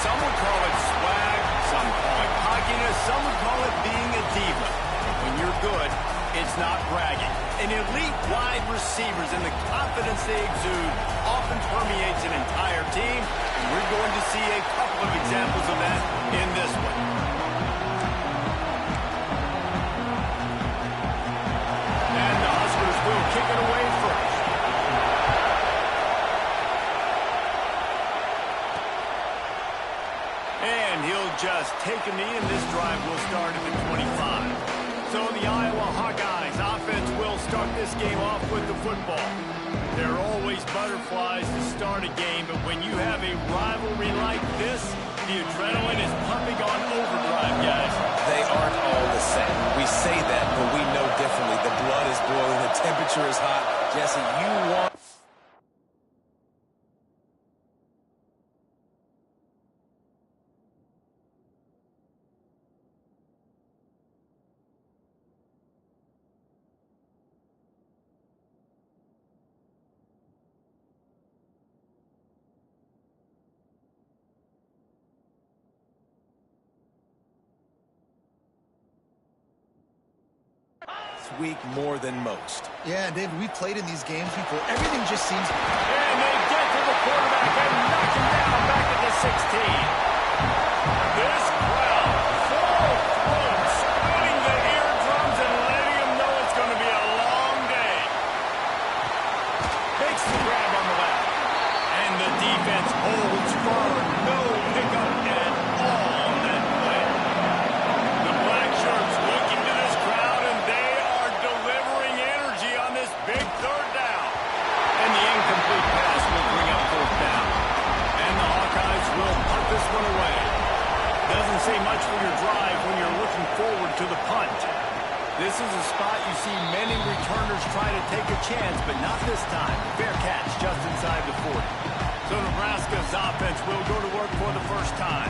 Some would call it swag, some call it cockiness, some would call it being a diva. But when you're good, it's not bragging. An elite wide receivers and the confidence they exude often permeates an entire team, and we're going to see a couple of examples of that in this one. And the Huskers will kick it away first. And he'll just take a knee, and this drive will start at the 25. So the Iowa Hawkeyes offense will start this game off with the football. There are always butterflies to start a game, but when you have a rivalry like this, the adrenaline is pumping on overdrive, guys. They aren't all the same. We say that, but we know differently. The blood is boiling. The temperature is hot. Jesse, you want... week more than most. Yeah, David, we played in these games before. Everything just seems... And they get to the quarterback and knock him down back at the 16. This crowd, full throat, splitting the eardrums and letting him know it's going to be a long day. Makes the grab on the left. And the defense holds firm. No pickup at all on that play. The black shirts looking to this crowd, and they are delivering energy on this big third down. And the incomplete pass will bring up fourth down. And the Hawkeyes will punt this one away. Doesn't say much for your drive when you're looking forward to the punt. This is a spot you see many returners try to take a chance, but not this time. Fair catch just inside the 40. So Nebraska's offense will go to work for the first time.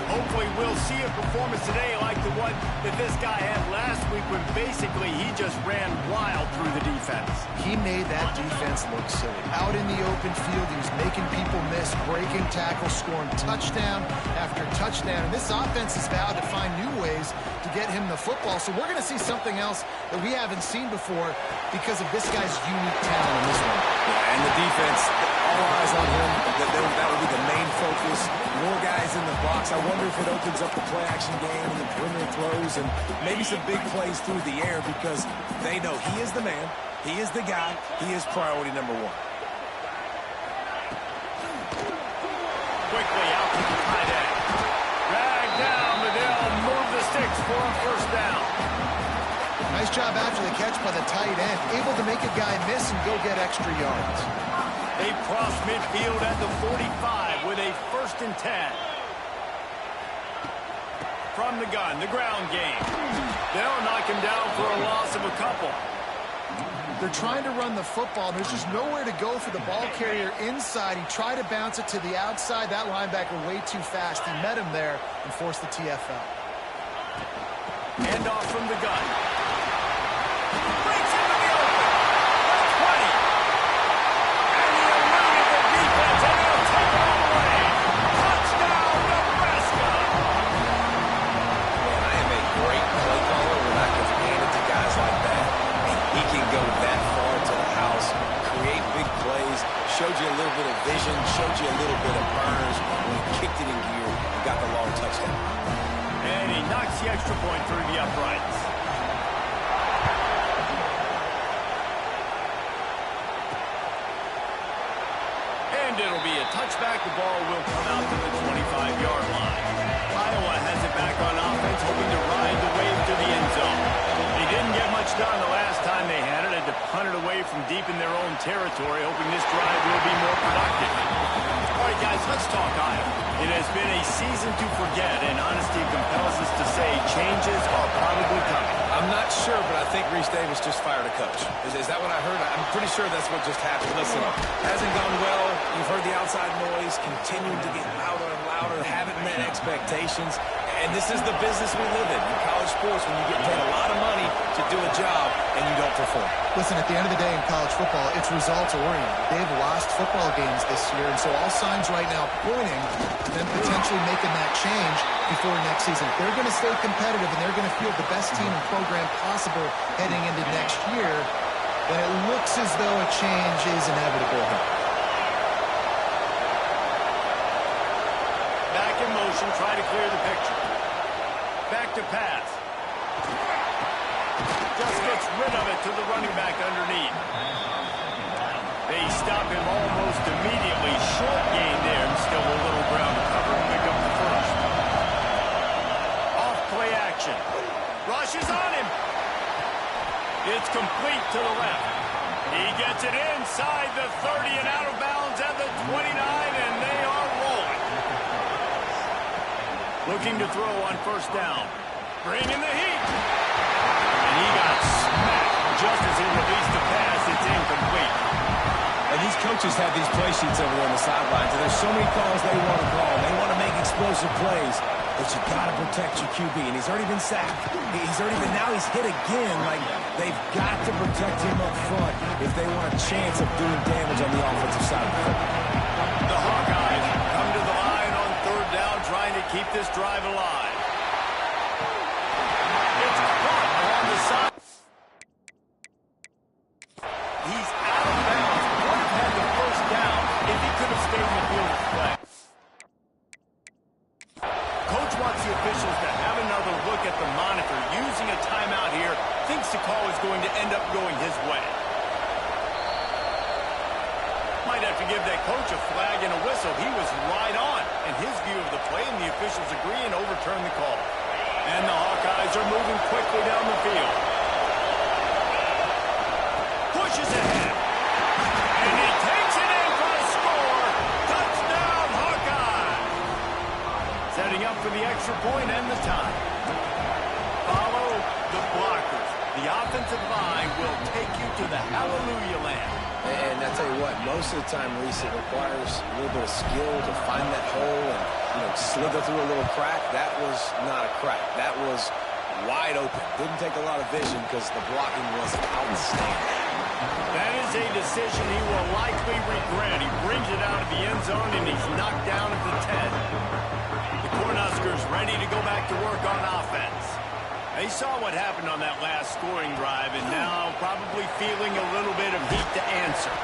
Hopefully we'll see a performance today like the one that this guy had last week when basically he just ran wild through the defense. He made that defense look silly. Out in the open field, he was making people miss, breaking tackles, scoring touchdown after touchdown. And this offense has vowed to find new ways to get him the football. So we're going to see something else that we haven't seen before because of this guy's unique talent in this one. Yeah, and the defense, all eyes on him. That will be the main focus. More guys in the box. I wonder if it opens up the play-action game and the perimeter throws and maybe some big plays through the air because they know he is the man, he is the guy, he is priority number one. Quickly out to the tight end. Drag down, but they'll move the sticks for a first down. Nice job after the catch by the tight end. Able to make a guy miss and go get extra yards. They cross midfield at the 45 with a 1st and 10. From the gun, the ground game. They'll knock him down for a loss of a couple. They're trying to run the football. There's just nowhere to go for the ball carrier inside. He tried to bounce it to the outside. That linebacker way too fast. He met him there and forced the TFL. Hand off from the gun. Breaks into the open. The 20. And he eluded the defense, and he'll take it all away. Touchdown, Nebraska. Man, I am a great play caller when I can hand it to guys like that. He can go that far to the house, create big plays, showed you a little bit of vision, showed you a little bit of burners when he kicked it in gear and got the long touchdown. And he knocks the extra point through the uprights. And it'll be a touchback. The ball will come out to the 25-yard line. Iowa has it back on offense, hoping to ride the wave to the end zone. They didn't get much done the last time they had it, had to punt it away from deep in their own territory, hoping this drive will be more productive. All right, guys, let's talk Iowa. It has been a season to forget, and honesty compels us to say changes are probably coming. I'm not sure, but I think Reese Davis just fired a coach. Is that what I heard? I'm pretty sure that's what just happened. Listen, hasn't gone well. You've heard the outside noise, continuing to get louder and louder, haven't met expectations. And this is the business we live in college sports, when you get paid a lot of money to do a job and you don't perform. Listen, at the end of the day in college football, it's results-oriented. They've lost football games this year, and so all signs right now pointing to them potentially making that change before next season. If they're going to stay competitive and they're going to field the best team and program possible heading into next year, then it looks as though a change is inevitable. Back in motion, try to clear the picture. Back to pass. Just gets rid of it to the running back underneath. They stop him almost immediately. Short gain there, and still a little ground to cover and pick up the first. Off play action. Rushes on him. It's complete to the left. He gets it inside the 30 and out of bounds at the 29, and they are rolling. Looking to throw on first down. Bringing the heat. And he got smacked just as he released the pass. It's incomplete. And these coaches have these play sheets over there on the sidelines, and there's so many calls they want to call. They want to make explosive plays, but you got to protect your QB. And he's already been sacked. Now he's hit again. Like, they've got to protect him up front if they want a chance of doing damage on the offensive side of the football. The Hawkeyes come to the line on third down, trying to keep this drive alive. It's caught on the side. He's out of bounds. Would have had the first down if he could have stayed in the field of play. Coach wants the officials to have another look at the monitor. Using a timeout here, thinks the call is going to end up going his way. Might have to give that coach a flag and a whistle. He was right on in his view of the play, and the officials agree and overturn the call. And the Hawkeyes are moving quickly down the field. Pushes ahead. And he takes it in for a score. Touchdown, Hawkeyes. Setting up for the extra point and the tie. Follow the blockers. The offensive line will take you to the hallelujah land. And I tell you what, most of the time, Reese, it requires a little bit of skill to find that hole and, slither through a little crack. That was not a crack. That was wide open. Didn't take a lot of vision because the blocking was outstanding. That is a decision he will likely regret. He brings it out of the end zone, and he's knocked down at the 10. The Cornhuskers ready to go back to work on offense. They saw what happened on that last scoring drive, and now probably feeling a little bit of heat to answer.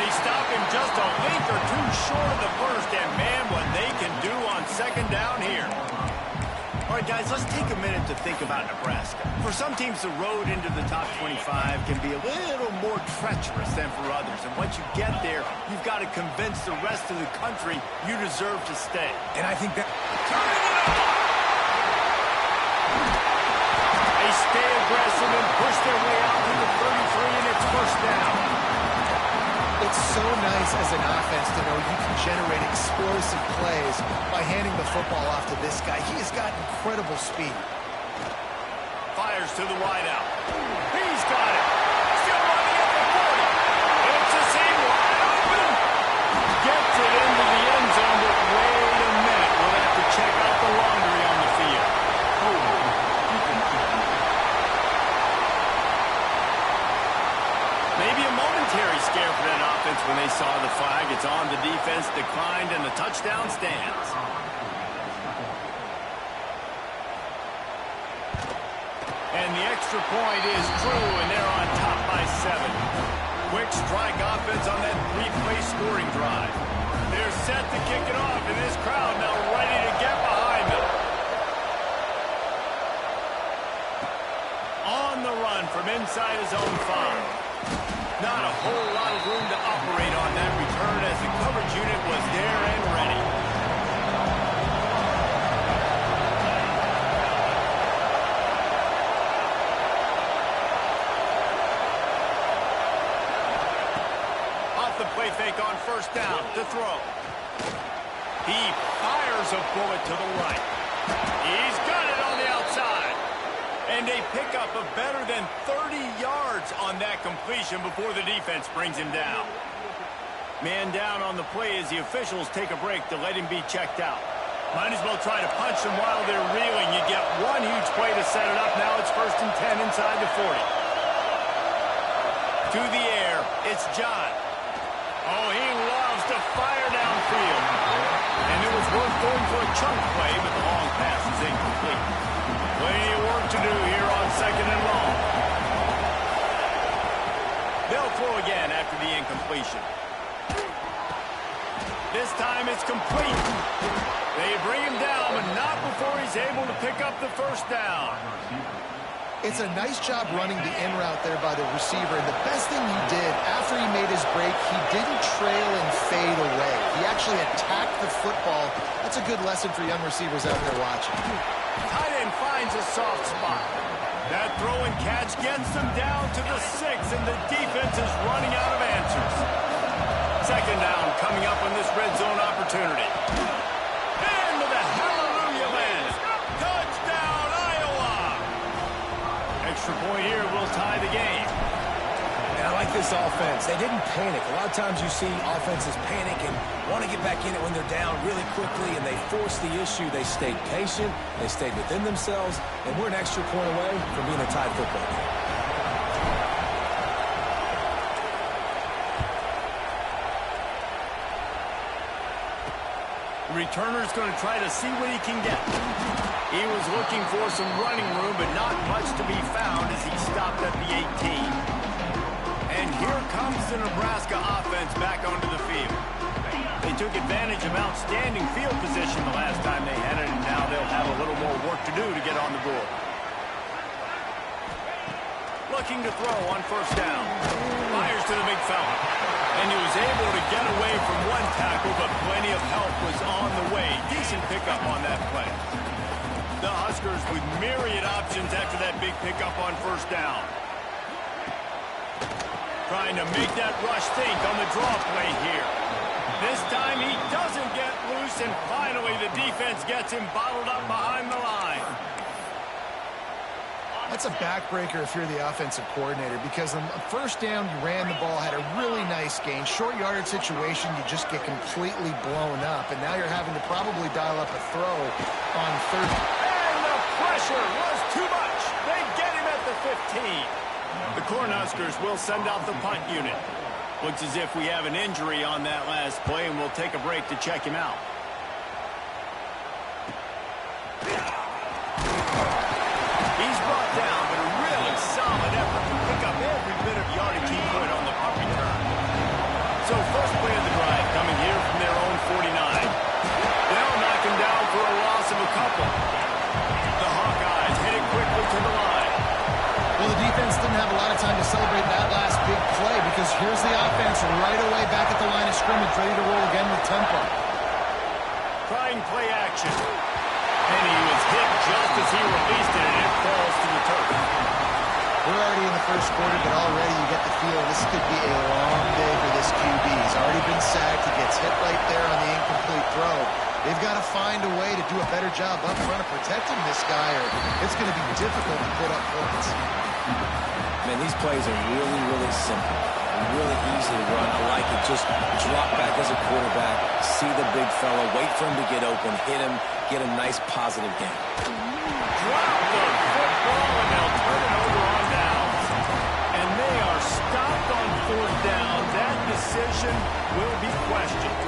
They stop him just a length or two short of the first, and man, what they can do on second down here. All right, guys, let's take a minute to think about Nebraska. For some teams, the road into the top 25 can be a little more treacherous than for others, and once you get there, you've got to convince the rest of the country you deserve to stay. And I think that... Turning it on! They stay aggressive and push their way out to the 33, and it's first down. It's so nice as an offense to know you can generate explosive plays by handing the football off to this guy. He has got incredible speed. Fires to the wideout. He's got it. Still running at the 40. It's a seam wide open. Gets it into the end zone, but wait a minute. We'll have to check out the laundry on the field. Maybe a momentary scare for that offense when they saw the flag. It's on, the defense declined, and the touchdown stands. And the extra point is true, and they're on top by 7. Quick strike offense on that 3-play scoring drive. They're set to kick it off, and this crowd now ready to get behind them. On the run from inside his own 5. Not a whole lot of room to operate on that return as the coverage unit was there and ready. Off the play fake on first down to throw. He fires a bullet to the right. He's got it on the outside. And they pick up a better than 30 yards on that completion before the defense brings him down. Man down on the play as the officials take a break to let him be checked out. Might as well try to punch them while they're reeling. You get one huge play to set it up. Now it's 1st and 10 inside the 40. To the air, it's John. Oh, he loves to fire downfield. And it was worth going for a chunk play, but the long pass is incomplete. Plenty of work to do here on 2nd and long. They'll throw again after the incompletion. This time it's complete. They bring him down, but not before he's able to pick up the 1st down. It's a nice job running the in route there by the receiver. And the best thing he did after he made his break, he didn't trail and fade away. He actually attacked the football. That's a good lesson for young receivers out there watching. Tight end finds a soft spot. That throw and catch gets them down to the 6, and the defense is running out of answers. 2nd down coming up on this red zone opportunity. Into the hallelujah land. Touchdown, Iowa! Extra point here will tie the game. And I like this offense. They didn't panic. A lot of times you see offenses panic and want to get back in it when they're down really quickly, and they force the issue. They stayed patient. They stayed within themselves, and we're an extra point away from being a tied football game. The returner's going to try to see what he can get. He was looking for some running room, but not much to be found as he stopped at the 18. And here comes the Nebraska offense back onto the field. They took advantage of outstanding field position the last time they had it, and now they'll have a little more work to do to get on the board. Looking to throw on 1st down. Fires to the big fella. And he was able to get away from one tackle, but plenty of help was on the way. Decent pickup on that play. The Huskers with myriad options after that big pickup on 1st down. Trying to make that rush think on the draw play here. This time he doesn't get loose, and finally the defense gets him bottled up behind the line. That's a backbreaker if you're the offensive coordinator, because on 1st down, you ran the ball, had a really nice gain. Short yardage situation, you just get completely blown up, and now you're having to probably dial up a throw on 3rd. And the pressure was too much. They get him at the 15. The Cornhuskers will send out the punt unit. Looks as if we have an injury on that last play, and we'll take a break to check him out. He's brought down, but a really solid effort to pick up every bit of yardage he could on the punt return. So 1st play of the drive coming here from their own 49. They'll knock him down for a loss of a couple. The Hawkeyes headed quickly to the line. Well, the defense didn't have a lot of time to celebrate that last big play, because here's the offense right away back at the line of scrimmage, ready to roll again with tempo. Trying play action. And he was hit just as he released it, and it falls to the turf. We're already in the 1st quarter, but already you get the feeling this could be a long day for this QB. He's already been sacked. He gets hit right there on the incomplete throw. They've got to find a way to do a better job up front of protecting this guy, or it's going to be difficult to put up points. Man, these plays are really, really simple. Really easy to run. I like it. Just drop back as a quarterback, see the big fella, wait for him to get open, hit him, get a nice positive gain. Drop the football, and they'll turn it over on downs. And they are stopped on 4th down. That decision will be questioned.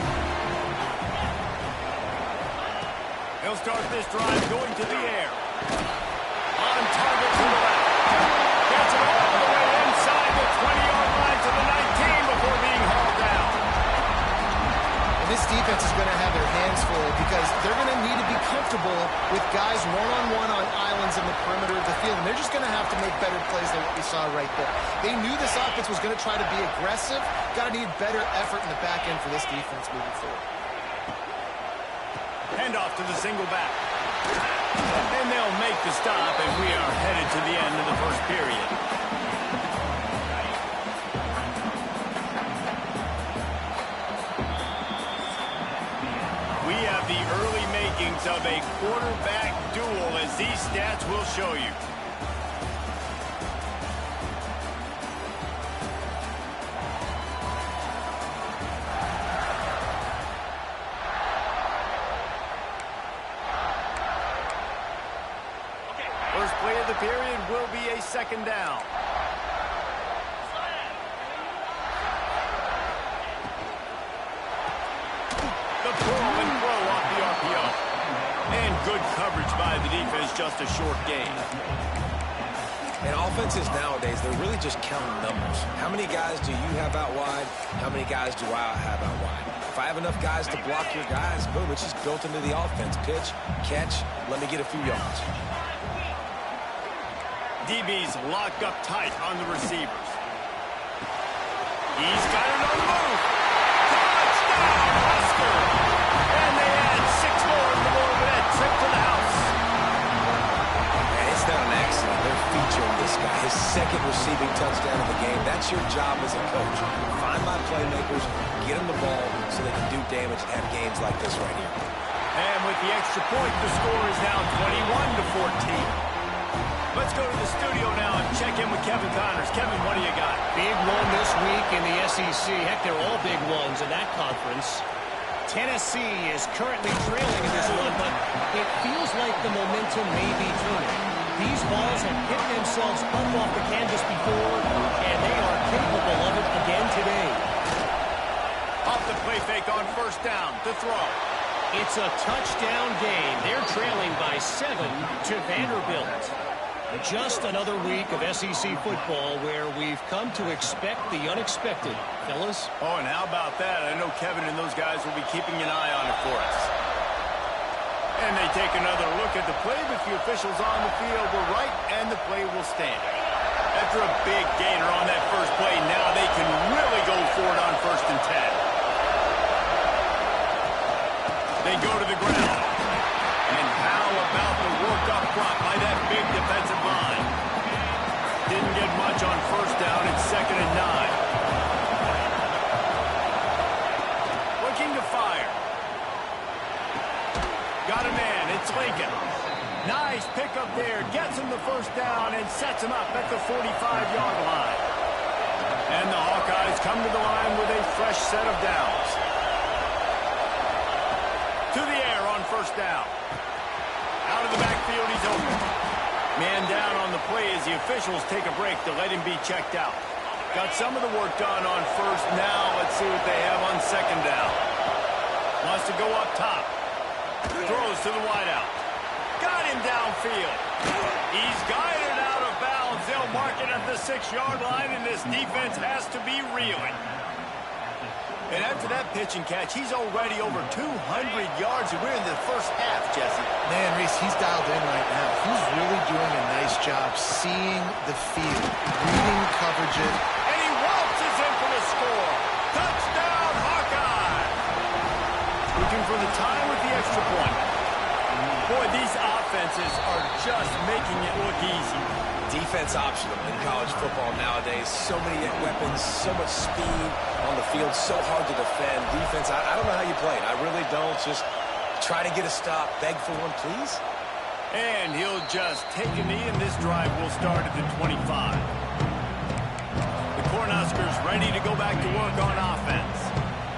They'll start this drive going to the air. On target to the left. Gets it all the way inside the 20-yard line to the 19 before being hauled down. And this defense is going to have their hands full, because they're going to need to be comfortable with guys one-on-one on islands in the perimeter of the field. And they're just going to have to make better plays than what we saw right there. They knew this offense was going to try to be aggressive. Got to need better effort in the back end for this defense moving forward. Handoff to the single back. And they'll make the stop, and we are headed to the end of the 1st period. We have the early makings of a quarterback duel, as these stats will show you. the period will be a second down. The pull and throw off the RPO. And good coverage by the defense, just a short gain. And offenses nowadays, they're really just counting numbers. How many guys do you have out wide? How many guys do I have out wide? If I have enough guys to block your guys, boom, it's just built into the offense. Pitch, catch, let me get a few yards. DB's locked up tight on the receivers. He's got it on the move. Touchdown, Husker! And they add 6 more in the middle of that trip to the house. Man, it's not an accident. They're featuring this guy. His second receiving touchdown of the game. That's your job as a coach. Find my playmakers, get them the ball so they can do damage and have games like this right here. And with the extra point, the score is now 21-14. Let's go to the studio now and check in with Kevin Connors. Kevin, what do you got? Big one this week in the SEC. Heck, they're all big ones in that conference. Tennessee is currently trailing in this one, but it feels like the momentum may be turning. These balls have hit themselves up off the canvas before, and they are capable of it again today. Off the play fake on first down to throw. It's a touchdown game. They're trailing by 7 to Vanderbilt. Just another week of SEC football where we've come to expect the unexpected. Fellas? Oh, and how about that? I know Kevin and those guys will be keeping an eye on it for us. And they take another look at the play, but the officials on the field were right, and the play will stand. After a big gainer on that first play, now they can really go for it on 1st and 10. They go to the ground. And how about the work up front by that big defensive line? Didn't get much on first down. It's 2nd and 9. Looking to fire. Got a man. It's Lincoln. Nice pickup there. Gets him the first down and sets him up at the 45-yard line. And the Hawkeyes come to the line with a fresh set of downs. To the air on first down. Out of the backfield, he's open. Man down on the play as the officials take a break to let him be checked out. Got some of the work done on first. Now let's see what they have on 2nd down. Wants to go up top. Throws to the wideout. Got him downfield. He's guided out of bounds. They'll mark it at the 6-yard line, and this defense has to be reeling. And after that pitch and catch, he's already over 200 yards, and we're in the first half, Jesse. Man, Reese, he's dialed in right now. He's really doing a nice job seeing the field, reading coverages. And he waltzes in for the score. Touchdown, Hawkeye! Looking for the time with the extra point. Boy, these offenses are just making it look easy. Defense optional in college football nowadays. So many weapons, so much speed on the field, so hard to defend. Defense, I don't know how you play it. I really don't. Just try to get a stop, beg for one, please. And he'll just take a knee, and this drive will start at the 25. The Cornhuskers ready to go back to work on offense.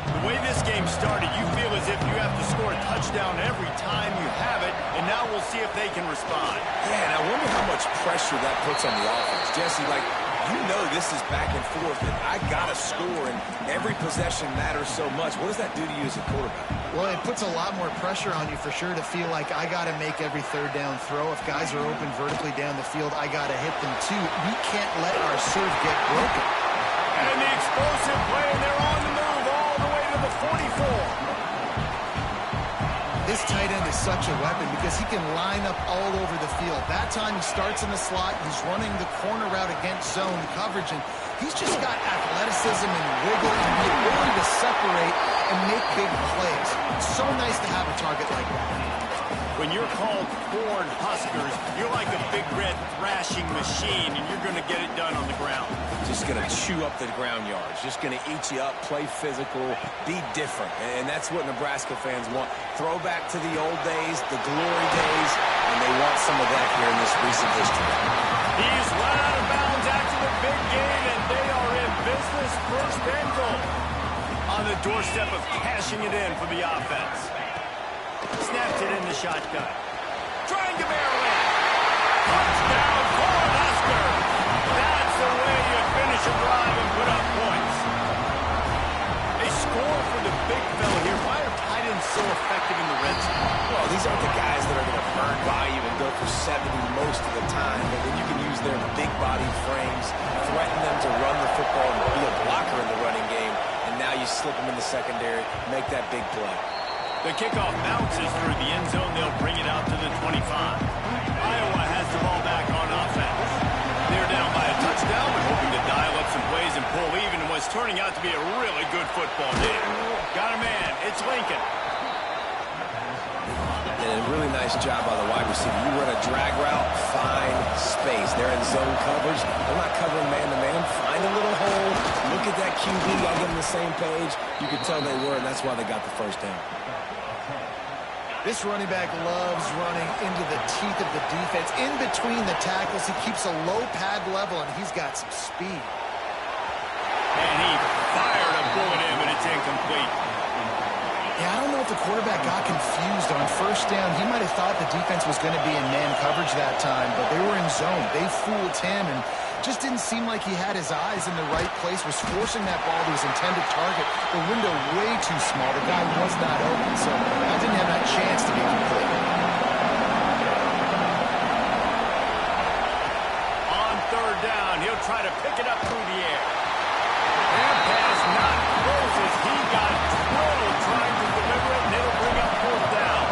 The way this game started, you feel as if you have to score a touchdown every time you have it, and now we'll see if they can respond. Yeah, and I wonder how much pressure that puts on the offense. Jesse, like, you know this is back and forth, and I got to score, and every possession matters so much. What does that do to you as a quarterback? Well, it puts a lot more pressure on you for sure to feel like I got to make every 3rd down throw. If guys are open vertically down the field, I got to hit them too. We can't let our serve get broken. And the explosive play, and they're on the move all the way to the 44. This tight end is such a weapon because he can line up all over the field. That time he starts in the slot, he's running the corner route against zone coverage, and he's just got athleticism and wiggle and the ability to separate and make big plays. It's so nice to have a target like that. When you're called Corn Huskers, you're like a big red thrashing machine, and you're going to get it done on the ground. Just going to chew up the ground yards. Just going to eat you up, play physical, be different. And that's what Nebraska fans want. Throw back to the old days, the glory days, and they want some of that here in this recent history. He's run out of bounds after the big gain, and they are in business. 1st and goal. On the doorstep of cashing it in for the offense. Snapped it in the shotgun. Trying to barrel in. Touchdown, for 70 most of the time, but when you can use their big body frames, threaten them to run the football and be a blocker in the running game, and now you slip them in the secondary, make that big play. The kickoff bounces through the end zone. They'll bring it out to the 25. Iowa has the ball back on offense. They're down by a touchdown, but hoping to dial up some plays and pull even in what's turning out to be a really good football game. Got a man. It's Lincoln. And a really nice job by the wide receiver. You run a drag route, find space. They're in zone coverage. They're not covering man-to-man. Find a little hole. Look at that QB. I'll get them the same page. You could tell they were, and that's why they got the first down. This running back loves running into the teeth of the defense. In between the tackles, he keeps a low pad level, and he's got some speed. And he fired a bullet in, but it's incomplete. Yeah, I don't know if the quarterback got confused on first down. He might have thought the defense was going to be in man coverage that time, but they were in zone. They fooled him, and just didn't seem like he had his eyes in the right place, was forcing that ball to his intended target. The window way too small. The guy was not open, so that didn't have that chance to be complete. On third down, he'll try to pick it up through the air. And pass not close as he got drilled trying to deliver it, and it'll bring up fourth down.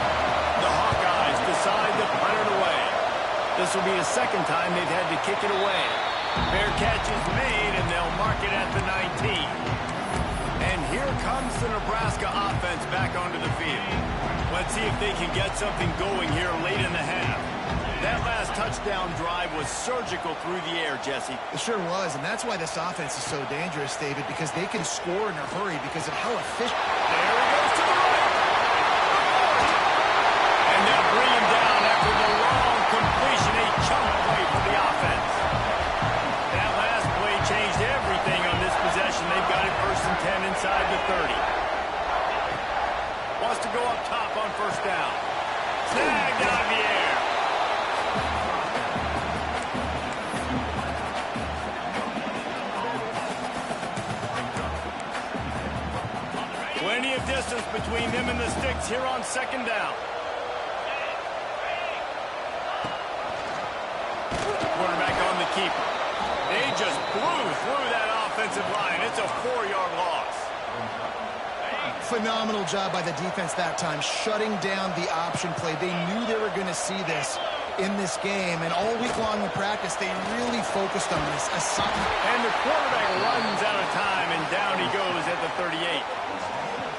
The Hawkeyes decide to punt it away. This will be the second time they've had to kick it away. Fair catch is made, and they'll mark it at the 19. And here comes the Nebraska offense back onto the field. Let's see if they can get something going here late in the half. That last touchdown drive was surgical through the air, Jesse. It sure was, and that's why this offense is so dangerous, David, because they can score in a hurry because of how efficient. There he goes to the right. And they'll bring him down after the long completion, a chunk play for the offense. That last play changed everything on this possession. They've got it first and 10 inside the 30. Wants to go up top on first down. Snagged out of the air. Plenty of distance between them and the sticks here on second down. Quarterback on the keeper. They just blew through that offensive line. It's a 4-yard loss. Phenomenal job by the defense that time, shutting down the option play. They knew they were going to see this in this game, and all week long in practice, they really focused on this assignment. And the quarterback runs out of time, and down he goes at the 38.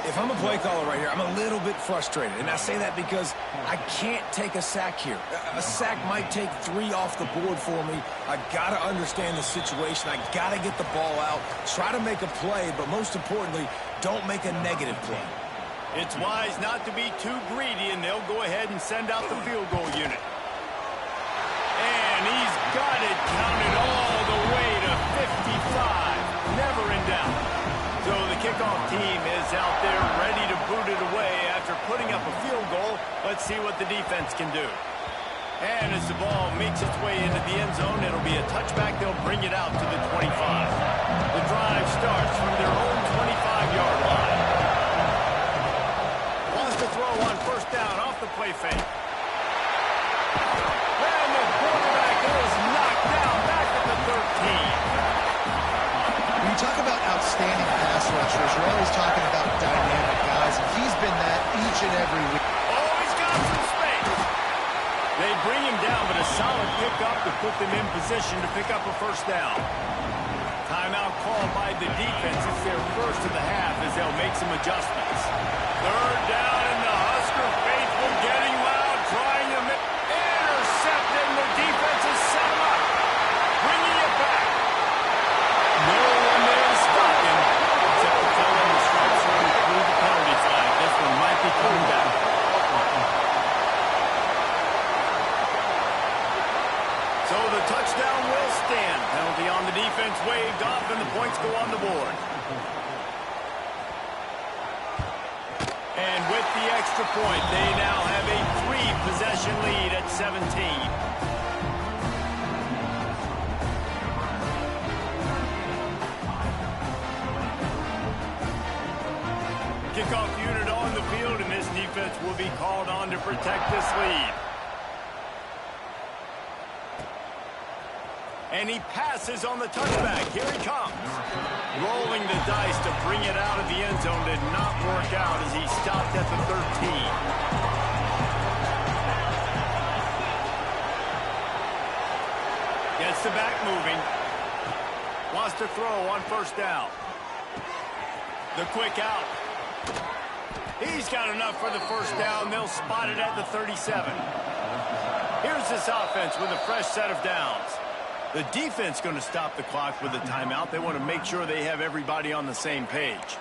If I'm a play caller right here, I'm a little bit frustrated. And I say that because I can't take a sack here. A sack might take 3 off the board for me. I got to understand the situation. I got to get the ball out, try to make a play, but most importantly, don't make a negative play. It's wise not to be too greedy, and they'll go ahead and send out the field goal unit. And he's got it counted all the way to 55. Never in doubt. So the kickoff team is out there ready to boot it away after putting up a field goal. Let's see what the defense can do. And as the ball makes its way into the end zone, it'll be a touchback. They'll bring it out to the 25. The drive starts from their own 25-yard line. Wants to throw on first down off the play fake. And the quarterback is knocked down back at the 13. When you talk about outstanding pass rushers, you're always talking about dynamic guys, and he's been that each and every week. Oh, he's got some space. They bring him down, but a solid pickup to put them in position to pick up a first down. Timeout called by the defense. It's their first of the half as they'll make some adjustments. Third down, and the Husker faithful getting loud, trying to intercept, and the defense has set him up. Bringing it back. No one there to stop him, except to tell him the stripes are through the penalty flag. This one might be coming back. So the touchdown will stand. Penalty on the defense waved off, and the points go on the board. And with the extra point, they now have a 3-possession lead at 17. Kickoff unit on the field, and this defense will be called on to protect this lead. And he passes on the touchback. Here he comes. Rolling the dice to bring it out of the end zone did not work out as he stopped at the 13. Gets the back moving. Wants to throw on first down. The quick out. He's got enough for the first down. They'll spot it at the 37. Here's this offense with a fresh set of downs. The defense going to stop the clock with a timeout. They want to make sure they have everybody on the same page.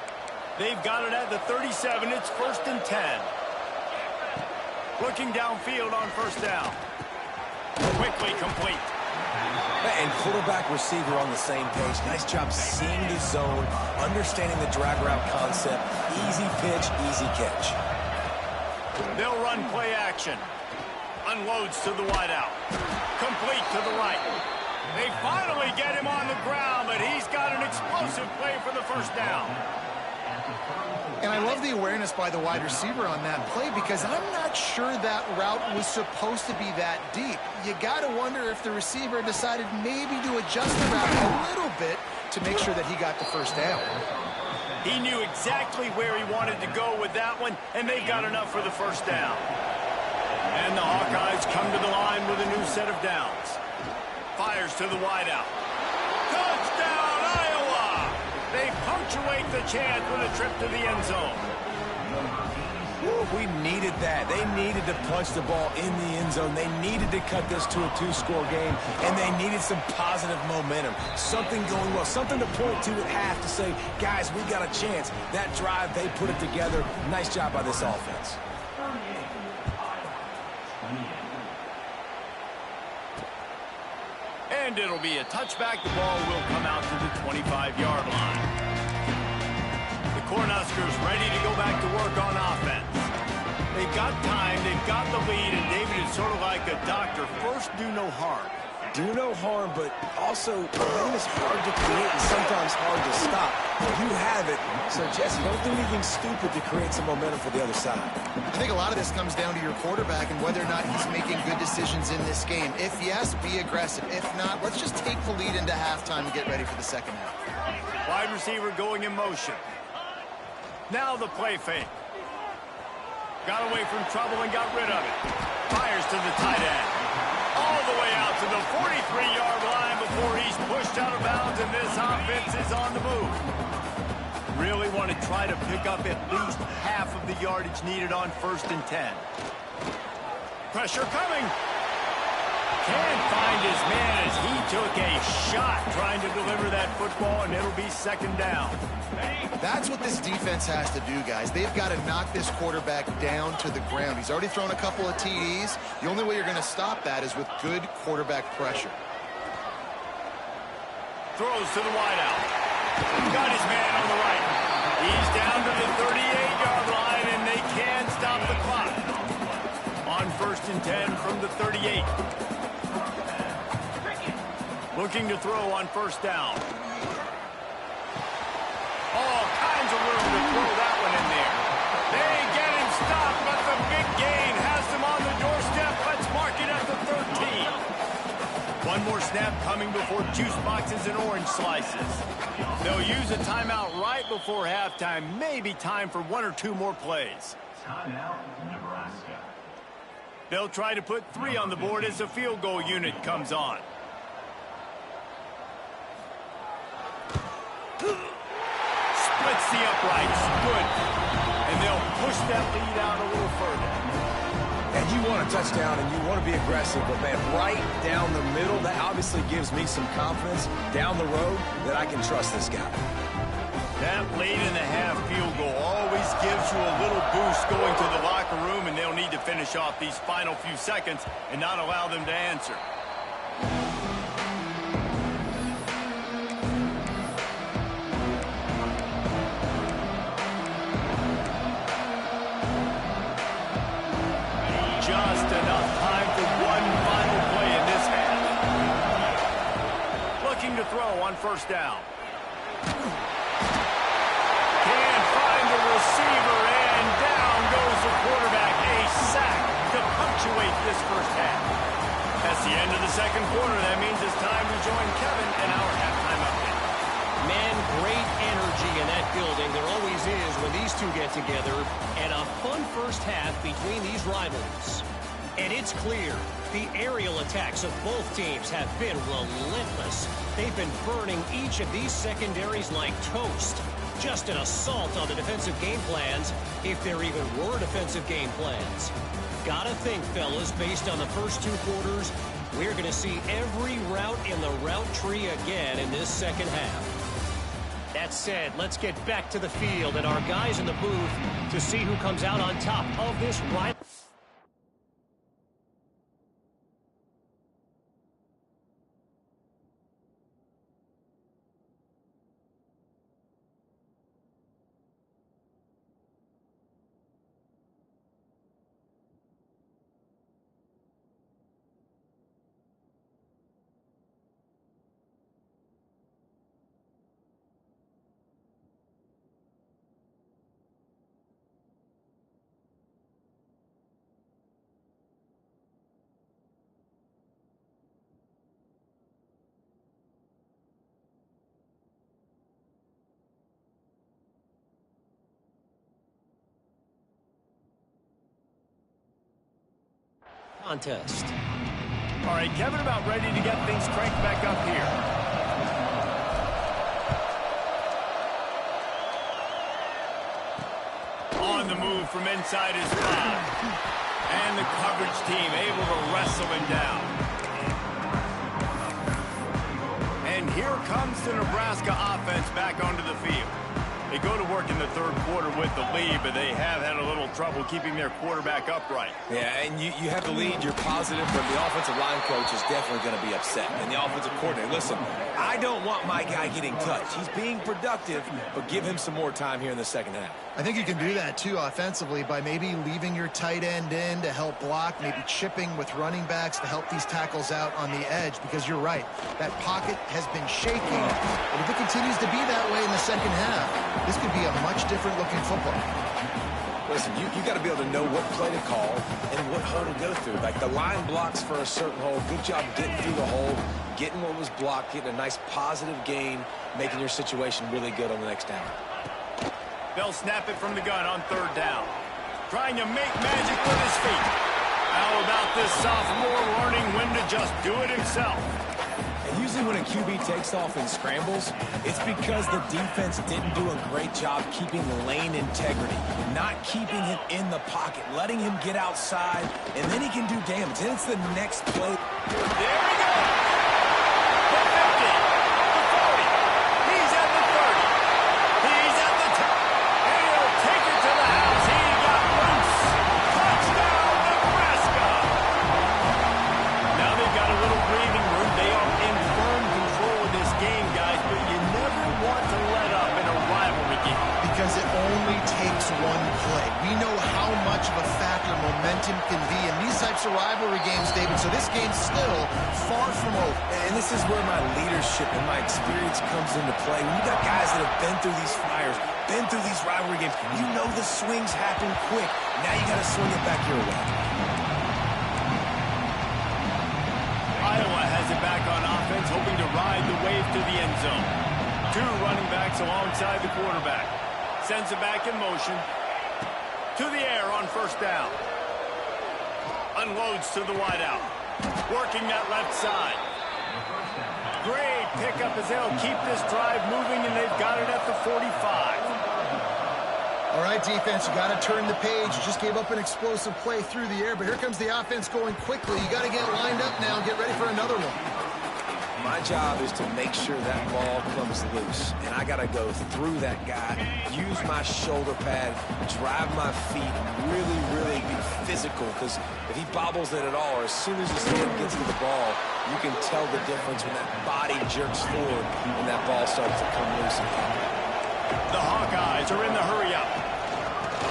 They've got it at the 37. It's 1st and 10. Looking downfield on first down. Quickly complete. And quarterback receiver on the same page. Nice job seeing the zone, understanding the drag route concept. Easy pitch, easy catch. They'll run play action. Unloads to the wideout. Complete to the right. They finally get him on the ground, but he's got an explosive play for the first down. And I love the awareness by the wide receiver on that play because I'm not sure that route was supposed to be that deep. You got to wonder if the receiver decided maybe to adjust the route a little bit to make sure that he got the first down. He knew exactly where he wanted to go with that one, and they've got enough for the first down. And the Hawkeyes come to the line with a new set of downs. Fires to the wideout. Touchdown, Iowa! They punctuate the chance with a trip to the end zone. We needed that. They needed to punch the ball in the end zone. They needed to cut this to a 2-score game, and they needed some positive momentum. Something going well, something to point to at half to say, guys, we got a chance. That drive, they put it together. Nice job by this offense. And it'll be a touchback. The ball will come out to the 25-yard line. The Cornhuskers ready to go back to work on offense. They've got time, they've got the lead, and David is sort of like a doctor. First, do no harm. Do no harm, but also, momentum is hard to create and sometimes hard to stop. You have it, so Jesse, don't do anything stupid to create some momentum for the other side. I think a lot of this comes down to your quarterback and whether or not he's making good decisions in this game. If yes, be aggressive. If not, let's just take the lead into halftime and get ready for the second half. Wide receiver going in motion. Now the play fake. Got away from trouble and got rid of it. Fires to the tight end. All the way out to the 43-yard line before he's pushed out of bounds, and this offense is on the move. Really want to try to pick up at least half of the yardage needed on 1st and 10. Pressure coming. Can't find his man as he took a shot trying to deliver that football, and it'll be 2nd down. That's what this defense has to do, guys. They've got to knock this quarterback down to the ground. He's already thrown a couple of TDs. The only way you're going to stop that is with good quarterback pressure. Throws to the wideout. Got his man on the right. He's down to the 38-yard line, and they can stop the clock. On 1st and 10 from the 38. Looking to throw on first down. All kinds of room to throw that one in there. They get him stopped, but the big gain has them on the doorstep. Let's mark it at the 13. One more snap coming before juice boxes and orange slices. They'll use a timeout right before halftime. Maybe time for 1 or 2 more plays. Timeout, Nebraska. They'll try to put 3 on the board as the field goal unit comes on. Splits the uprights. Good. And they'll push that lead out a little further. And you want a touchdown and you want to be aggressive, but man, right down the middle, that obviously gives me some confidence down the road that I can trust this guy. That late-in-the-half field goal always gives you a little boost going to the locker room, and they'll need to finish off these final few seconds and not allow them to answer. Just enough time for one final play in this half. Looking to throw on first down. Can't find the receiver, and down goes the quarterback. A sack to punctuate this first half. That's the end of the second quarter. That means it's time to join Kevin in our halftime update. Man, great energy in that building. There always is when these two get together. And a fun first half between these rivalries. And it's clear, the aerial attacks of both teams have been relentless. They've been burning each of these secondaries like toast. Just an assault on the defensive game plans, if there even were defensive game plans. Gotta think, fellas, based on the first two quarters, we're going to see every route in the route tree again in this second half. That said, let's get back to the field and our guys in the booth to see who comes out on top of this rivalry. Contest. All right, Kevin, about ready to get things cranked back up here. On the move from inside his 5. And the coverage team able to wrestle him down. And here comes the Nebraska offense back onto the field. They go to work in the third quarter with the lead, but they have had a little trouble keeping their quarterback upright. Yeah, and you have the lead, you're positive, but the offensive line coach is definitely going to be upset. And the offensive coordinator, listen, I don't want my guy getting touched. He's being productive, but give him some more time here in the second half. I think you can do that, too, offensively, by maybe leaving your tight end in to help block, maybe chipping with running backs to help these tackles out on the edge, because you're right. That pocket has been shaking, and if it continues to be that way in the second half, this could be a much different-looking football. Listen, you got to be able to know what play to call and what hole to go through. Like the line blocks for a certain hole. Good job getting through the hole, getting what was blocked, getting a nice positive gain, making your situation really good on the next down. They'll snap it from the gun on third down. Trying to make magic with his feet. How about this sophomore learning when to just do it himself? And usually when a QB takes off and scrambles, it's because the defense didn't do a great job keeping lane integrity, not keeping him in the pocket, letting him get outside, and then he can do damage. Then it's the next play. There we go. The 50, the 40. He's at the 30. He's at the 10. And he'll take it to the house. He got loose. Touchdown, Nebraska. Now they've got a little breathing room. They are in firm control of this game, guys, but you never want to let up in a rivalry game. Because it only takes one play. We know how much of a factor momentum can be in these types of rivalry games, David, so this game's still far from over. And this is where my leadership and my experience comes into play. When you got guys that have been through these fires, been through these rivalry games, you know the swings happen quick. Now you got to swing it back your way. Iowa has it back on offense, hoping to ride the wave to the end zone. Two running backs alongside the quarterback. Sends it back in motion. To the air on first down. Unloads to the wideout. Working that left side. Great pickup as they'll keep this drive moving, and they've got it at the 45. All right, defense, you got to turn the page. You just gave up an explosive play through the air, but here comes the offense going quickly. You got to get lined up now and get ready for another one. My job is to make sure that ball comes loose, and I got to go through that guy, use my shoulder pad, drive my feet, really, really be physical, because if he bobbles it at all, or as soon as his hand gets to the ball, you can tell the difference when that body jerks forward and that ball starts to come loose again. The Hawkeyes are in the hurry up.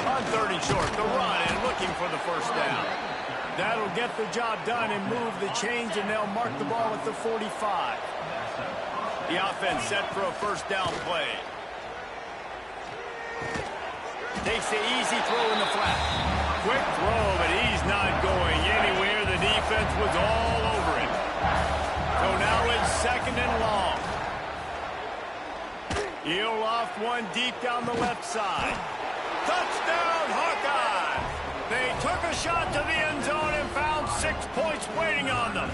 On 30 short, the run and looking for the first down. That'll get the job done and move the chains, and they'll mark the ball at the 45. The offense set for a first down play. Takes the easy throw in the flat. Quick throw, but he's not going anywhere. The defense was all over it. So now it's second left one deep down the left side. Touchdown, Hawkeye! They took a shot to the end zone and found 6 points waiting on them.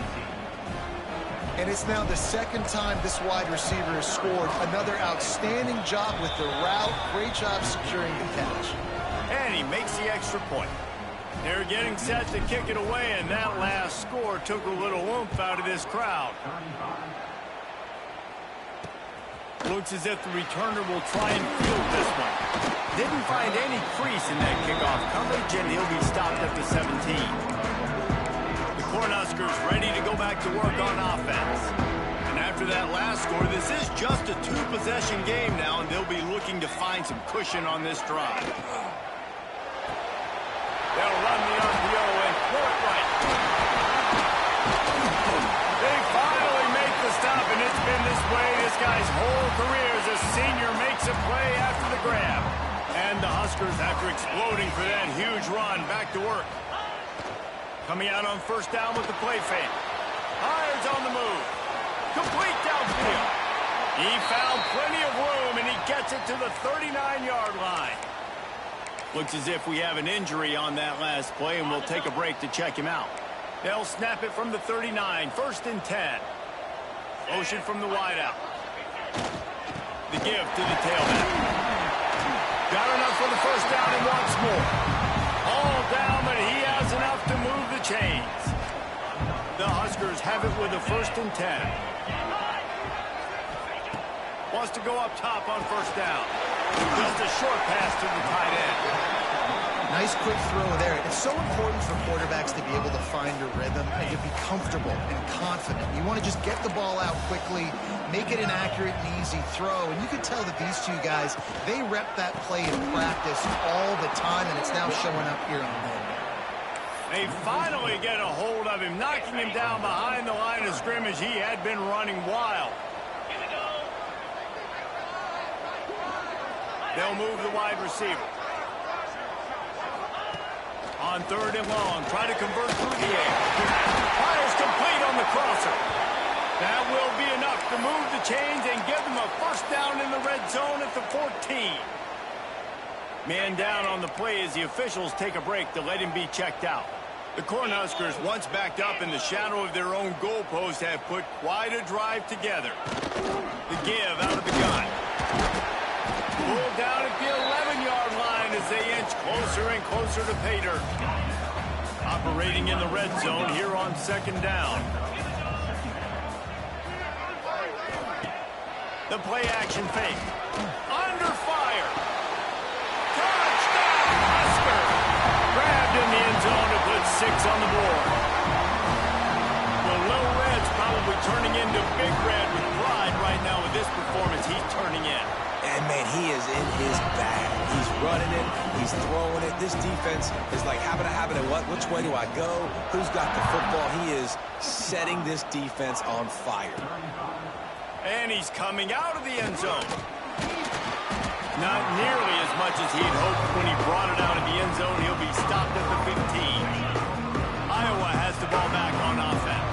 And it's now the second time this wide receiver has scored. Another outstanding job with the route. Great job securing the catch. And he makes the extra point. They're getting set to kick it away, and that last score took a little oomph out of this crowd. Looks as if the returner will try and field this one. Didn't find any crease in that kickoff coverage, and he'll be stopped at the 17. The Cornhuskers ready to go back to work on offense. And after that last score, this is just a 2-possession game now, and they'll be looking to find some cushion on this drive. They'll run the RPO and pull it right. They finally make the stop, and it's been this way this guy's whole career as a senior makes a play after the grab. And the Huskers, after exploding for that huge run, back to work. Coming out on first down with the play fake. Hires on the move. Complete downfield. He found plenty of room, and he gets it to the 39-yard line. Looks as if we have an injury on that last play, and we'll take a break to check him out. They'll snap it from the 39, 1st and 10. Motion from the wideout. The give to the tailback. Got enough for the first down and wants more. All down, but he has enough to move the chains. The Huskers have it with a 1st and 10. Wants to go up top on first down. Just a short pass to the tight end. Nice quick throw there. It's so important for quarterbacks to be able to find a rhythm and to be comfortable and confident. You want to just get the ball out quickly, make it an accurate and easy throw. And you can tell that these two guys, they rep that play in practice all the time, and it's now showing up here on the game. They finally get a hold of him, knocking him down behind the line of scrimmage. He had been running wild. They'll move the wide receiver. On 3rd and long, try to convert through the air. Fires complete on the crosser. That will be enough to move the chains and give them a first down in the red zone at the 14. Man down on the play as the officials take a break to let him be checked out. The Cornhuskers, once backed up in the shadow of their own goalpost, have put quite a drive together. The give out of the gun. Pulled down at the 11-yard line as they inch closer and closer to pay dirt. Operating in the red zone here on 2nd down. The play action fake. Under fire. Touchdown, Husker! Grabbed in the end zone to put 6 on the board. The Little Red's probably turning into Big Red with pride right now with this performance he's turning in. And, man, he is in his bag. He's running it. He's throwing it. This defense is like, having it. Which way do I go? Who's got the football? He is setting this defense on fire. And he's coming out of the end zone. Not nearly as much as he'd hoped when he brought it out of the end zone. He'll be stopped at the 15. Iowa has the ball back on offense.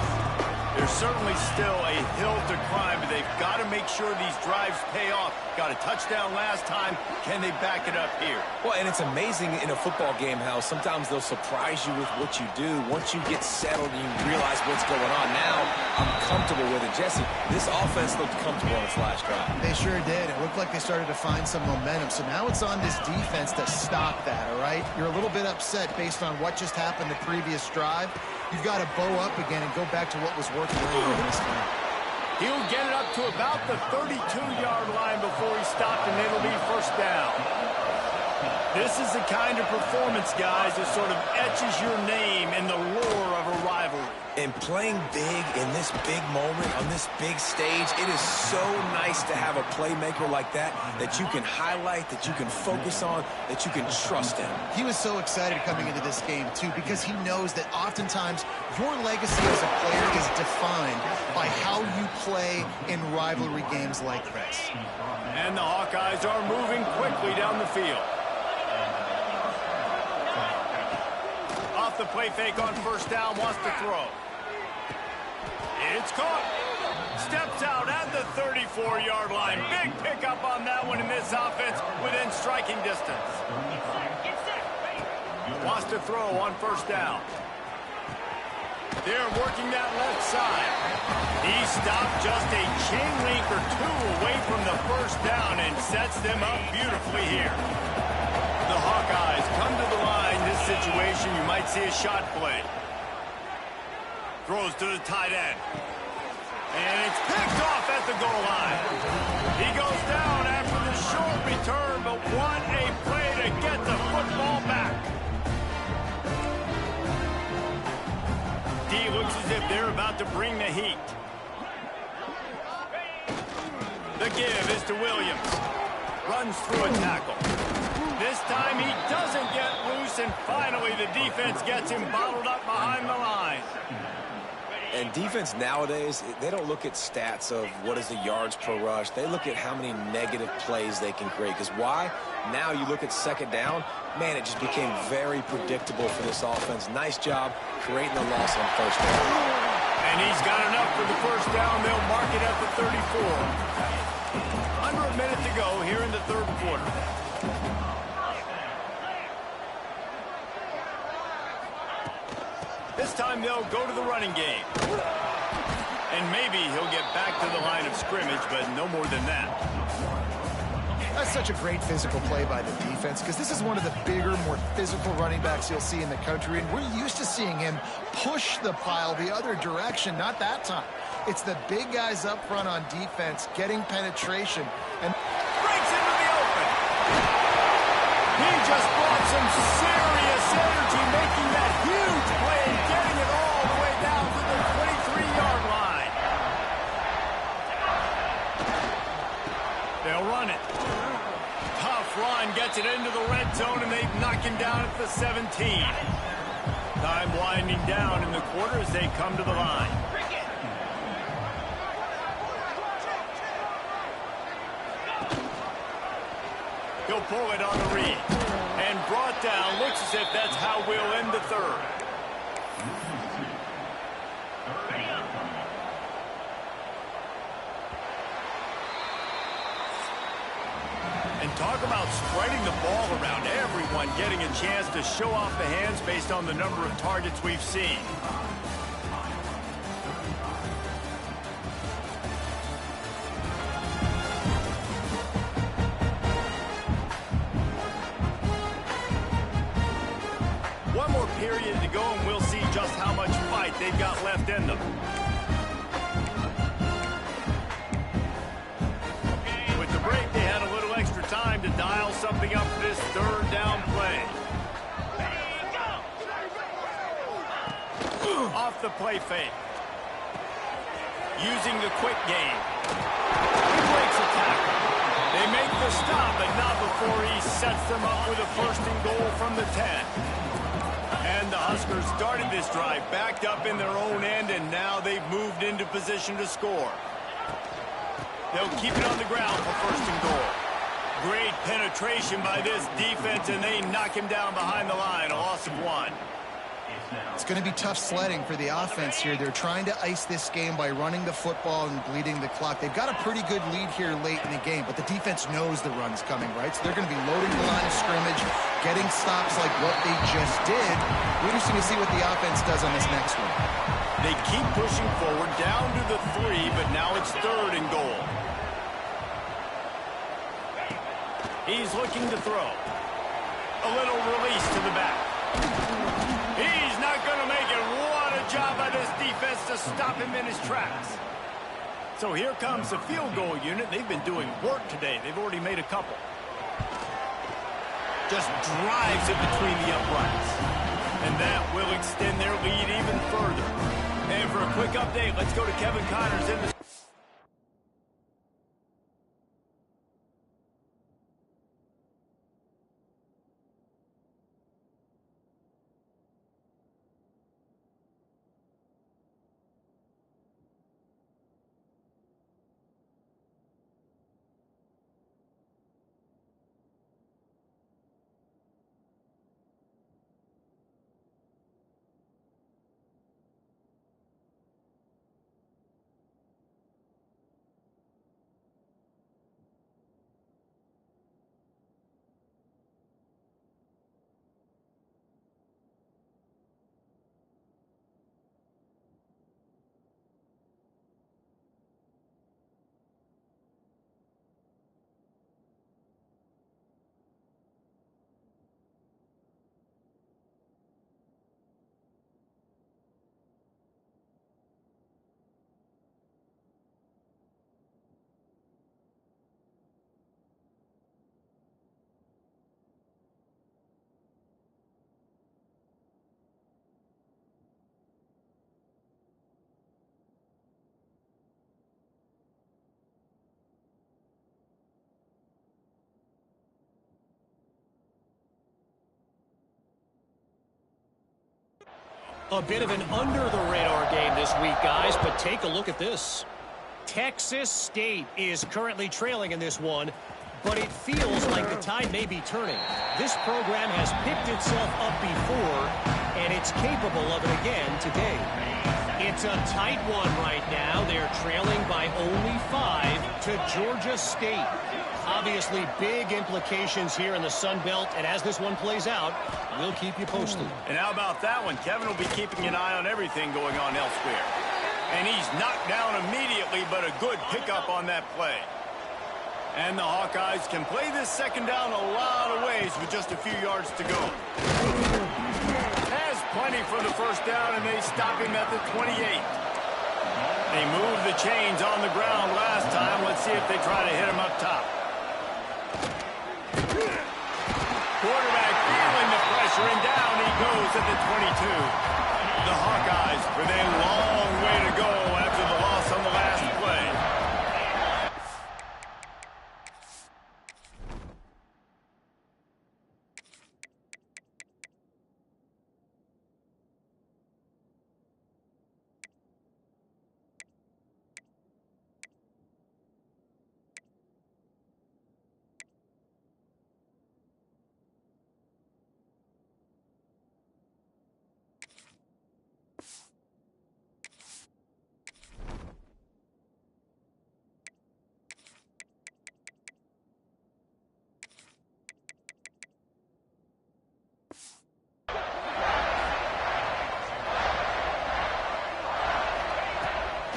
There's certainly still a hill to climb, but they've got to make sure these drives pay off. Got a touchdown last time. Can they back it up here? Well, and it's amazing in a football game how sometimes they'll surprise you with what you do. Once you get settled and you realize what's going on, now I'm comfortable with it. Jesse, this offense looked comfortable on its last drive. They sure did. It looked like they started to find some momentum. So now it's on this defense to stop that, all right? You're a little bit upset based on what just happened the previous drive. You've got to bow up again and go back to what was working earlier in this game. He'll get it up to about the 32-yard line before he stopped, and it'll be first down. This is the kind of performance, guys, that sort of etches your name in the lore of a rivalry. And playing big in this big moment, on this big stage, it is so nice to have a playmaker like that you can highlight, that you can focus on, that you can trust in. He was so excited coming into this game, too, because he knows that oftentimes your legacy as a player is defined by how you play in rivalry games like this. And the Hawkeyes are moving quickly down the field. Off the play fake on first down, wants to throw. It's caught. Steps out at the 34-yard line. Big pickup on that one in this offense within striking distance. Wants to throw on first down. They're working that left side. He stopped just a chain link or two away from the first down and sets them up beautifully here. The Hawkeyes come to the line. This situation, you might see a shot play. Throws to the tight end. And it's picked off at the goal line. He goes down after the short return, but what a play to get the football back. D looks as if they're about to bring the heat. The give is to Williams. Runs through a tackle. This time he doesn't get loose, and finally the defense gets him bottled up behind the line. And defense nowadays, they don't look at stats of what is the yards per rush. They look at how many negative plays they can create. Because why? Now you look at second down, man, it just became very predictable for this offense. Nice job creating a loss on first down. And he's got enough for the first down. They'll mark it at the 34. Under a minute to go here in the third quarter. This time they'll go to the running game. And maybe he'll get back to the line of scrimmage, but no more than that. That's such a great physical play by the defense because this is one of the bigger, more physical running backs you'll see in the country, and we're used to seeing him push the pile the other direction. Not that time. It's the big guys up front on defense getting penetration and Breaks into the open. He just brought some serious energy, making that huge play and getting it all the way down to the 23-yard line. They'll run it. Tough run, gets it into the red zone, and they knock him down at the 17. Time winding down in the quarter as they come to the line. He'll pull it on the read. And brought down. Looks as if that's how we'll end the third. And talk about spreading the ball around. Everyone getting a chance to show off the hands based on the number of targets we've seen. One more period to go, and we'll see just how much fight they've got left in them. With the break, they had a little extra time to dial something up for this third down play. Off the play fake. Using the quick game. He breaks a tackle. They make the stop, but not before he sets them up with a first and goal from the 10. And the Huskers started this drive backed up in their own end, and now they've moved into position to score. They'll keep it on the ground for first and goal. Great penetration by this defense, and they knock him down behind the line, a loss of 1. it's going to be tough sledding for the offense here. They're trying to ice this game by running the football and bleeding the clock. They've got a pretty good lead here late in the game, but the defense knows the run's coming, right? So they're going to be loading the line of scrimmage, getting stops like what they just did. We're interesting to see what the offense does on this next one. They keep pushing forward down to the 3, but now it's third and goal. He's looking to throw. A little release to the back. He's not going to make it. What a job by this defense to stop him in his tracks. So here comes the field goal unit. They've been doing work today. They've already made a couple. Just drives it between the uprights. And that will extend their lead even further. And for a quick update, let's go to Kevin Connors in the A bit of an under-the-radar game this week, guys, but take a look at this. Texas State is currently trailing in this one, but it feels like the tide may be turning. This program has picked itself up before, and it's capable of it again today. It's a tight one right now. They're trailing by only 5 to Georgia State. Obviously, big implications here in the Sun Belt, and as this one plays out, we'll keep you posted. And how about that one? Kevin will be keeping an eye on everything going on elsewhere. And he's knocked down immediately, but a good pickup on that play. And the Hawkeyes can play this second down a lot of ways with just a few yards to go. Has plenty for the first down, and they stop him at the 28. They moved the chains on the ground last time. Let's see if they try to hit him up top. Quarterback feeling the pressure, and down he goes at the 22. The Hawkeyes with a long way to go after the loss on the last play.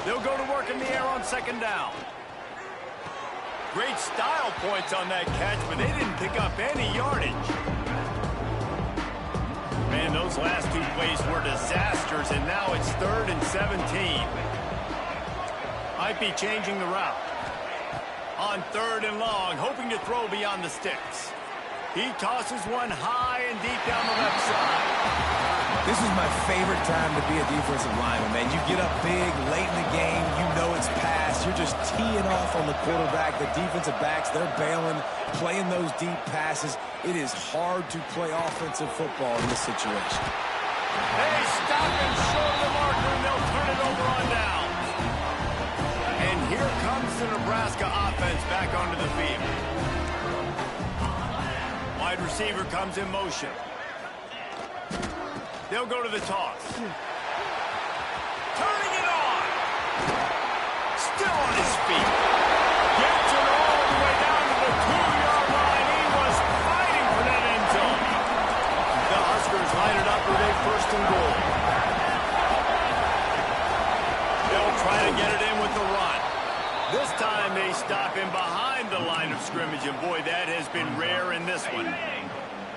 They'll go to work in the air on second down. Great style points on that catch, but they didn't pick up any yardage. Man, those last 2 plays were disasters, and now it's 3rd and 17. Might be changing the route. On 3rd and long, hoping to throw beyond the sticks. He tosses one high and deep down the left side. This is my favorite time to be a defensive lineman, man. You get up big, late in the game, you know it's past. You're just teeing off on the quarterback. The defensive backs, they're bailing, playing those deep passes. It is hard to play offensive football in this situation. They stop him short of the marker, and they'll turn it over on down. And here comes the Nebraska offense back onto the field. Wide receiver comes in motion. They'll go to the toss. Turning it on. Still on his feet. Gets it all the way down to the 2-yard line. He was fighting for that end zone. The Huskers line it up with a 1st and goal. They'll try to get it in with the run. This time they stop him behind the line of scrimmage, and boy, that has been rare in this one.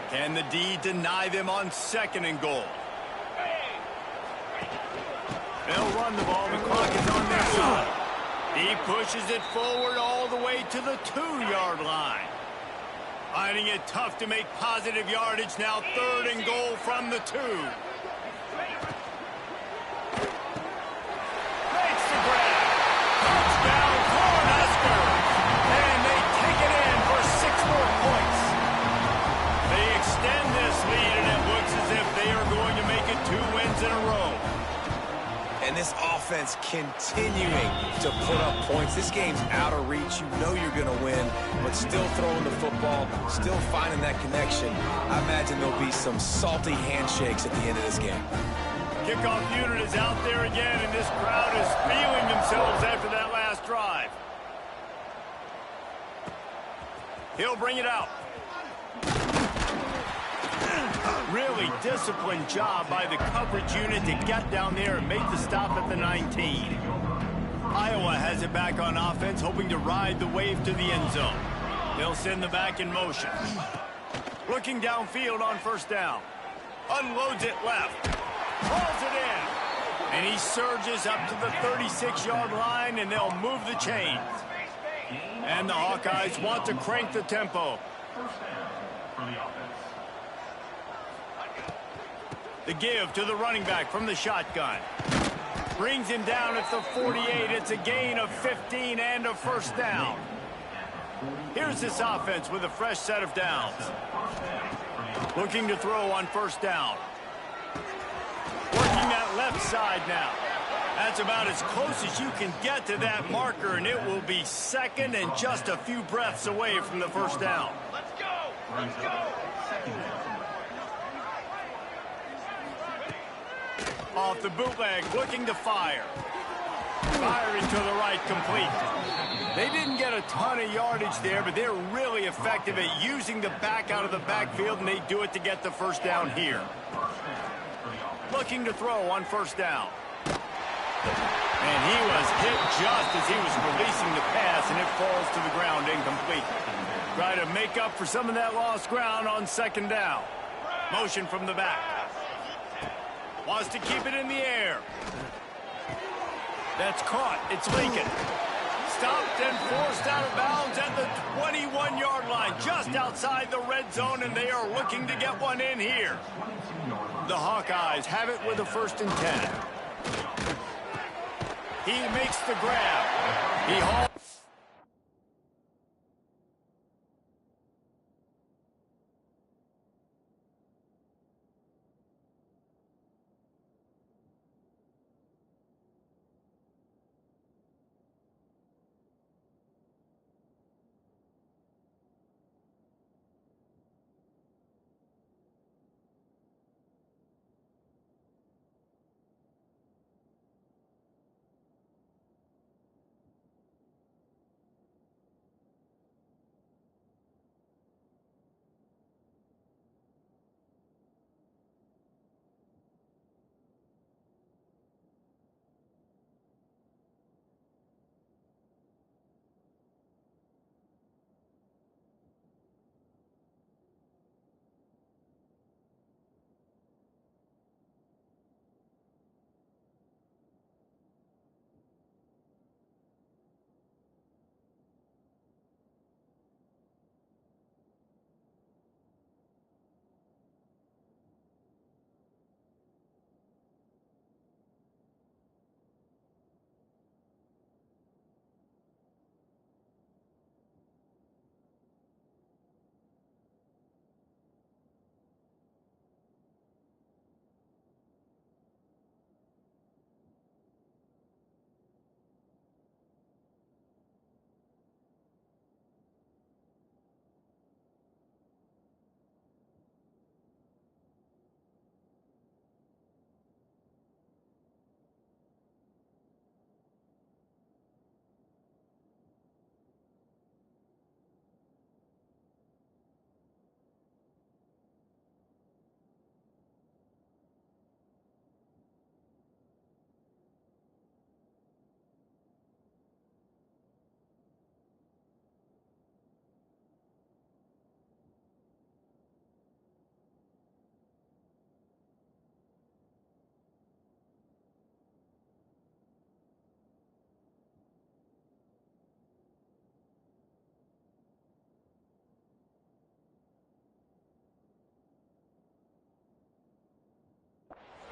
Can the D deny them on 2nd and goal? They'll run the ball. The clock is on their side. He pushes it forward all the way to the 2-yard line. Finding it tough to make positive yardage. Now 3rd and goal from the 2. Makes the grab. Touchdown, Cornhuskers. And they take it in for 6 more points. They extend this lead, and it looks as if they are going to make it 2 wins in a row. And this offense continuing to put up points. This game's out of reach. You know you're going to win, but still throwing the football, still finding that connection. I imagine there'll be some salty handshakes at the end of this game. Kickoff unit is out there again, and this crowd is feeling themselves after that last drive. He'll bring it out. Really disciplined job by the coverage unit to get down there and make the stop at the 19. Iowa has it back on offense, hoping to ride the wave to the end zone. They'll send the back in motion. Looking downfield on 1st down. Unloads it left. Pulls it in. And he surges up to the 36-yard line, and they'll move the chains. And the Hawkeyes want to crank the tempo. The give to the running back from the shotgun. Brings him down at the 48. It's a gain of 15 and a 1st down. Here's this offense with a fresh set of downs. Looking to throw on 1st down. Working left side now. That's about as close as you can get to that marker, and it will be second and just a few breaths away from the first down. Let's go! Let's go! Off the bootleg, looking to fire. Firing to the right, complete. They didn't get a ton of yardage there, but they're really effective at using the back out of the backfield, and they do it to get the first down here. Looking to throw on first down. And he was hit just as he was releasing the pass, and it falls to the ground incomplete. Try to make up for some of that lost ground on second down. Motion from the back. Wants to keep it in the air. That's caught. It's Lincoln. Stopped and forced out of bounds at the 21-yard line, just outside the red zone, and they are looking to get one in here. The Hawkeyes have it with a 1st and 10. He makes the grab. He hauls.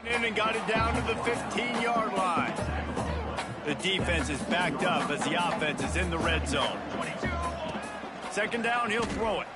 In and got it down to the 15-yard line. The defense is backed up as the offense is in the red zone. Second down, he'll throw it.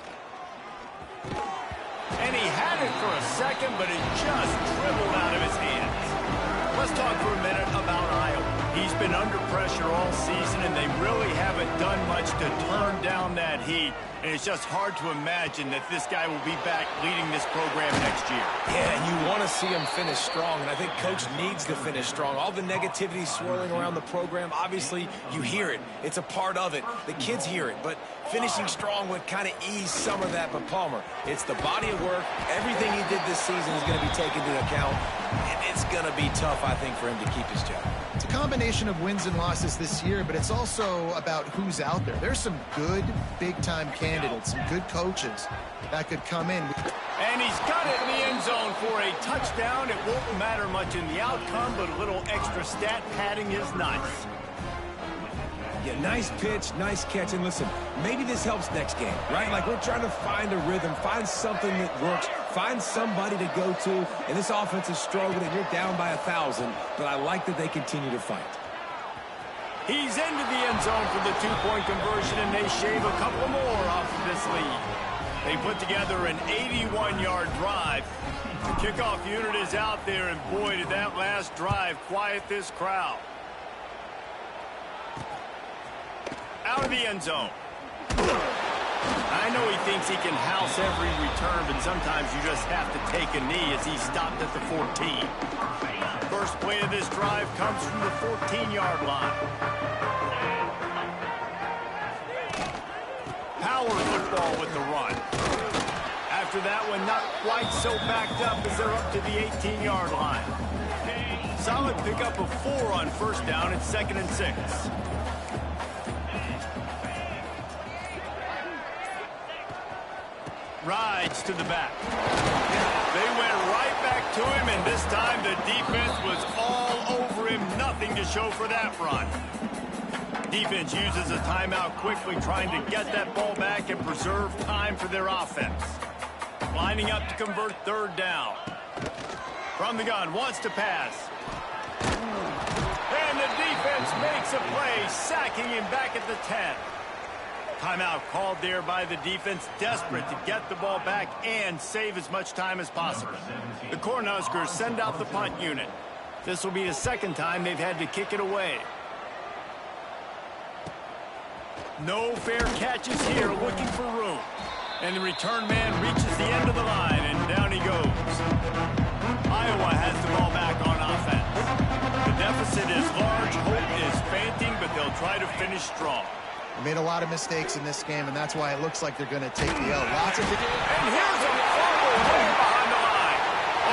And he had it for a second, but it just dribbled out of his hands. Let's talk for a minute about Iowa. He's been under pressure all season, and they really haven't done much to turn down that heat. And it's just hard to imagine that this guy will be back leading this program next year. Yeah, and you want to see him finish strong, and I think Coach needs to finish strong. All the negativity swirling around the program, obviously, you hear it. It's a part of it. The kids hear it, but finishing strong would kind of ease some of that. But Palmer, it's the body of work. Everything he did this season is going to be taken into account, and it's going to be tough, I think, for him to keep his job. It's a combination of wins and losses this year, but it's also about who's out there. There's some good big-time candidates, some good coaches that could come in. And he's got it in the end zone for a touchdown. It won't matter much in the outcome, but a little extra stat padding is nice. Yeah, nice pitch, nice catch. And listen, maybe this helps next game, right? Like, we're trying to find a rhythm, find something that works, find somebody to go to. And this offense is struggling, and you're down by 1,000. But I like that they continue to fight. He's into the end zone for the two-point conversion, and they shave a couple more off of this lead. They put together an 81-yard drive. The kickoff unit is out there, and boy, did that last drive quiet this crowd. Out of the end zone. I know he thinks he can house every return, but sometimes you just have to take a knee as he stopped at the 14. First play of this drive comes from the 14-yard line. Power football with the run. After that one, not quite so backed up as they're up to the 18-yard line. Solid pickup of 4 on first down at 2nd and 6. Rides to the back. They went right back to him, and this time the defense was all over him. Nothing to show for that run. Defense uses a timeout quickly, trying to get that ball back and preserve time for their offense. Lining up to convert 3rd down. From the gun, wants to pass. And the defense makes a play, sacking him back at the 10. Timeout called there by the defense, desperate to get the ball back and save as much time as possible. The Cornhuskers send out the punt unit. This will be the 2nd time they've had to kick it away. No fair catches here, looking for room. And the return man reaches the end of the line, and down he goes. Iowa has the ball back on offense. The deficit is large, hope is fainting, but they'll try to finish strong. They made a lot of mistakes in this game, and that's why it looks like they're going to take the L. Lots of... And here's a fumble way behind the line.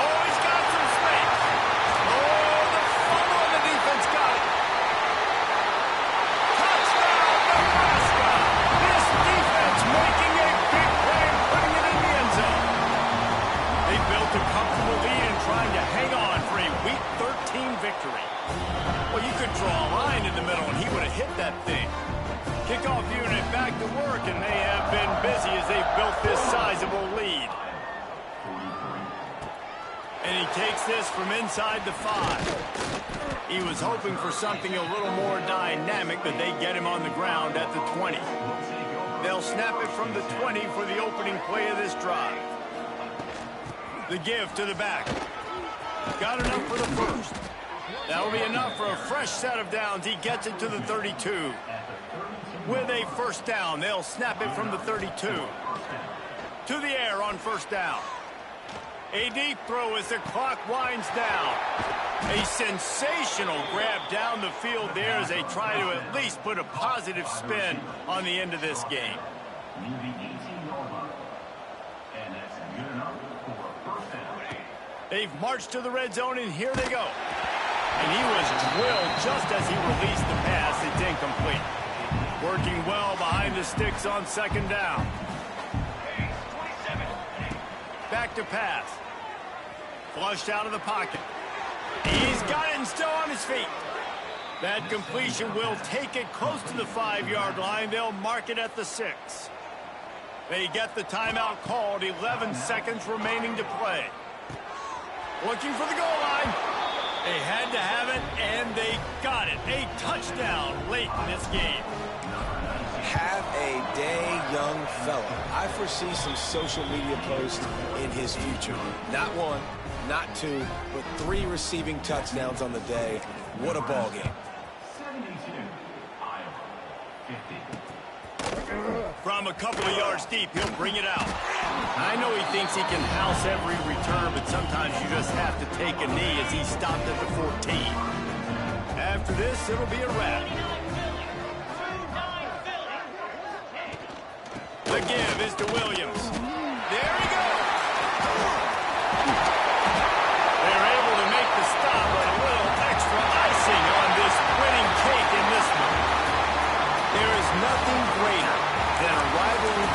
Oh, he's got some space. Oh, the fumble, and the defense got it. Touchdown, Nebraska. This defense making a big play and putting it in the end zone. They built a comfortable lead and trying to hang on for a Week 13 victory. Well, you could draw a line in the middle, and he would have hit that thing. Kickoff unit back to work, and they have been busy as they've built this sizable lead. And he takes this from inside the 5. He was hoping for something a little more dynamic, but they get him on the ground at the 20. They'll snap it from the 20 for the opening play of this drive. The give to the back. Got enough for the first. That'll be enough for a fresh set of downs. He gets it to the 32. With a first down, they'll snap it from the 32. To the air on first down. A deep throw as the clock winds down. A sensational grab down the field there as they try to at least put a positive spin on the end of this game. They've marched to the red zone, and here they go. And he was drilled just as he released the pass. It's incomplete. Working well behind the sticks on 2nd down. Back to pass. Flushed out of the pocket. He's got it and still on his feet. That completion will take it close to the 5-yard line. They'll mark it at the 6. They get the timeout called. 11 seconds remaining to play. Looking for the goal line. They had to have it, and they got it. A touchdown late in this game. Have a day, young fella. I foresee some social media posts in his future. Not 1, not 2, but 3 receiving touchdowns on the day. What a ball game. From a couple of yards deep, he'll bring it out. I know he thinks he can house every return, but sometimes you just have to take a knee as he stopped at the 14. After this, it'll be a wrap. The give is to Williams. There he goes. They're able to make the stop, but a little extra icing on this winning cake in this one. There is nothing greater than a rivalry